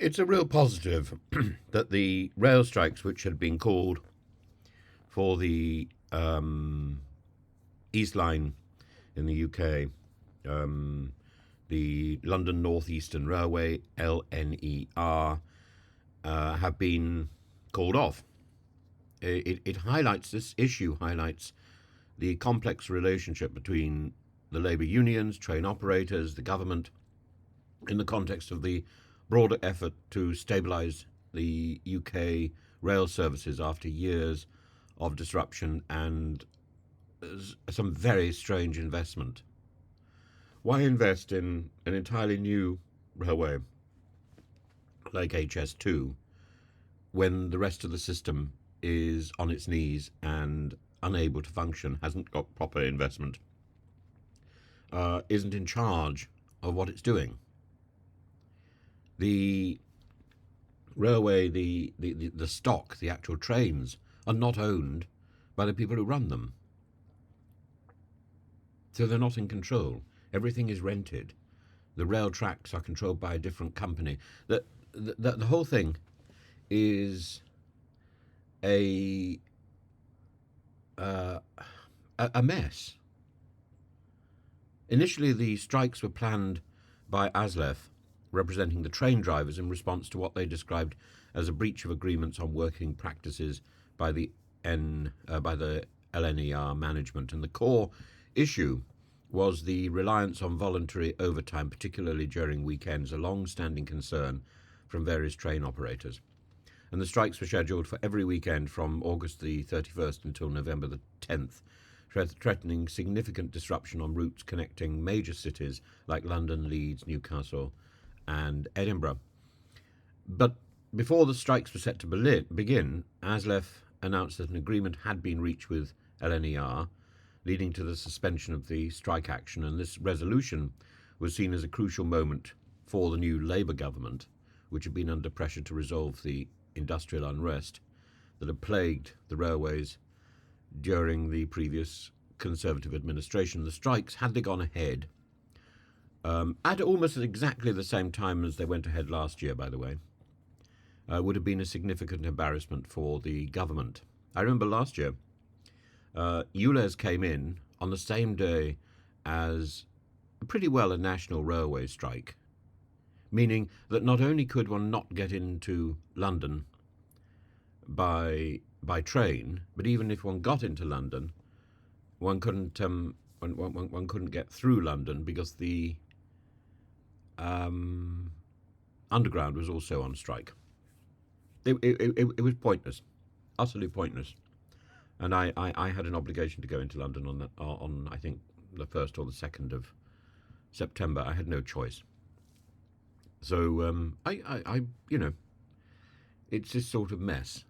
It's a real positive that the rail strikes, which had been called for the East Line in the UK, the London North Eastern Railway, LNER, have been called off. It highlights, this issue highlights the complex relationship between the labour unions, train operators, the government, in the context of the broader effort to stabilise the UK rail services after years of disruption and some very strange investment. Why invest in an entirely new railway like HS2 when the rest of the system is on its knees and unable to function, hasn't got proper investment, isn't in charge of what it's doing? The railway, the stock, the actual trains, are not owned by the people who run them. So they're not in control. Everything is rented. The rail tracks are controlled by a different company. The whole thing is a mess. Initially, the strikes were planned by ASLEF, representing the train drivers, in response to what they described as a breach of agreements on working practices by the LNER management. And the core issue was the reliance on voluntary overtime, particularly during weekends, a long-standing concern from various train operators. And the strikes were scheduled for every weekend from August the 31st until November the 10th, threatening significant disruption on routes connecting major cities like London, Leeds, Newcastle and Edinburgh. But before the strikes were set to begin, ASLEF announced that an agreement had been reached with LNER, leading to the suspension of the strike action, and this resolution was seen as a crucial moment for the new Labour government, which had been under pressure to resolve the industrial unrest that had plagued the railways during the previous Conservative administration. The strikes, had they gone ahead, at almost exactly the same time as they went ahead last year, by the way, would have been a significant embarrassment for the government. I remember last year, ULEZ came in on the same day as pretty well a national railway strike, meaning that not only could one not get into London by train, but even if one got into London, one couldn't one couldn't get through London because the underground was also on strike. It was pointless, utterly pointless. And I had an obligation to go into London on I think the 1st or the 2nd of September. I had no choice. So I it's this sort of mess,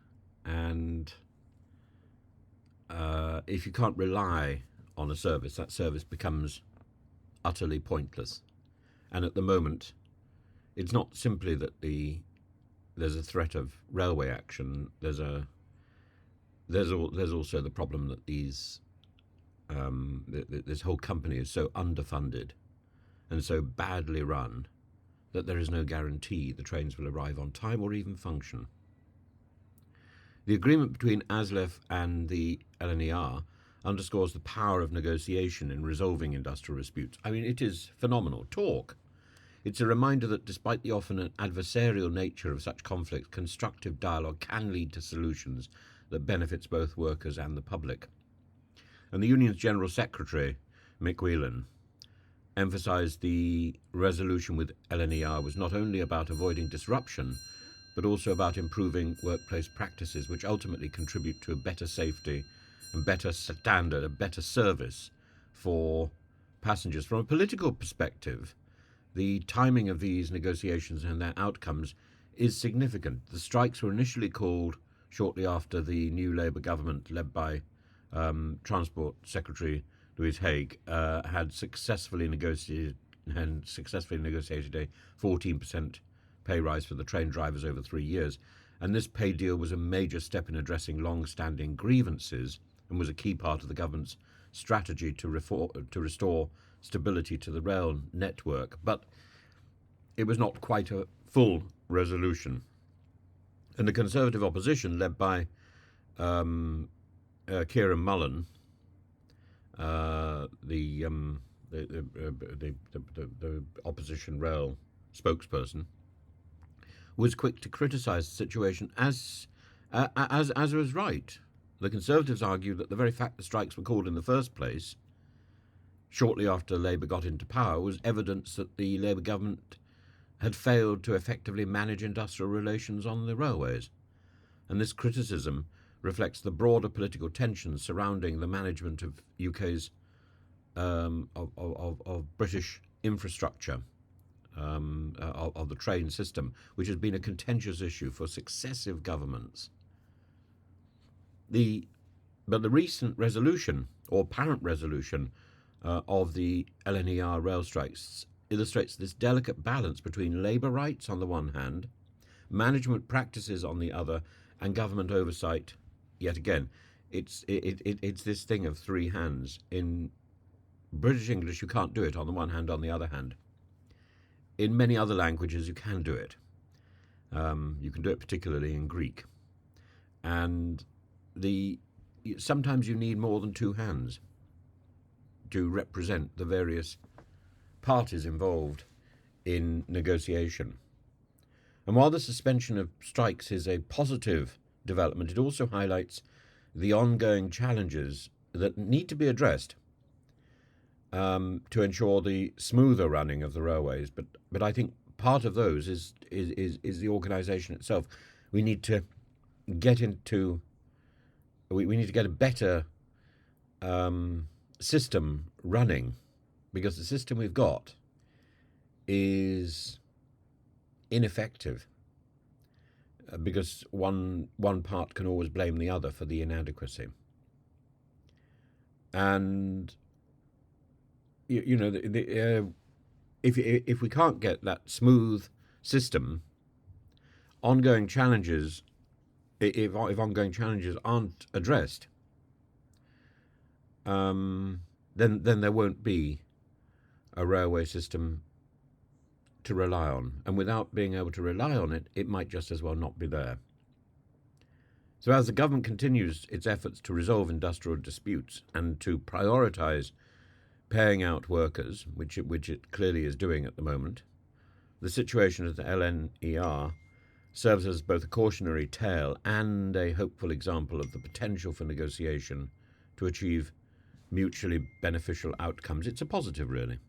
and if you can't rely on a service, that service becomes utterly pointless. And at the moment, it's not simply that there's a threat of railway action. There's also the problem that this whole company is so underfunded and so badly run that there is no guarantee the trains will arrive on time or even function. The agreement between ASLEF and the LNER underscores the power of negotiation in resolving industrial disputes. I mean, it is phenomenal talk. It's a reminder that despite the often adversarial nature of such conflicts, constructive dialogue can lead to solutions that benefits both workers and the public. And the union's General Secretary, Mick Whelan, emphasised the resolution with LNER was not only about avoiding disruption, but also about improving workplace practices, which ultimately contribute to a better safety and better standard, a better service for passengers. From a political perspective, the timing of these negotiations and their outcomes is significant. The strikes were initially called shortly after the new Labour government, led by Transport Secretary Louise Haigh, had successfully negotiated a 14% pay rise for the train drivers over 3 years. And this pay deal was a major step in addressing long-standing grievances and was a key part of the government's strategy to restore stability to the rail network. But it was not quite a full resolution. And the Conservative opposition, led by Kieran Mullen, the opposition rail spokesperson, was quick to criticise the situation as was right. The Conservatives argued that the very fact the strikes were called in the first place, shortly after Labour got into power, was evidence that the Labour government had failed to effectively manage industrial relations on the railways. And this criticism reflects the broader political tensions surrounding the management of UK's of British infrastructure, of the train system, which has been a contentious issue for successive governments. But the recent resolution, or apparent resolution, of the LNER rail strikes illustrates this delicate balance between labour rights on the one hand, management practices on the other, and government oversight. Yet again, it's this thing of three hands. In British English, you can't do it on the one hand, on the other hand. In many other languages, you can do it. You can do it particularly in Greek. And sometimes you need more than two hands to represent the various parties involved in negotiation. And while the suspension of strikes is a positive development, it also highlights the ongoing challenges that need to be addressed to ensure the smoother running of the railways. But I think part of those is the organisation itself. We need to get we need to get a better system running, because the system we've got is ineffective, because one part can always blame the other for the inadequacy. And if we can't get that smooth system, ongoing challenges, if ongoing challenges aren't addressed, then there won't be a railway system to rely on. And without being able to rely on it, it might just as well not be there. So as the government continues its efforts to resolve industrial disputes and to prioritise paying out workers, which it clearly is doing at the moment, the situation at the LNER serves as both a cautionary tale and a hopeful example of the potential for negotiation to achieve mutually beneficial outcomes. It's a positive, really.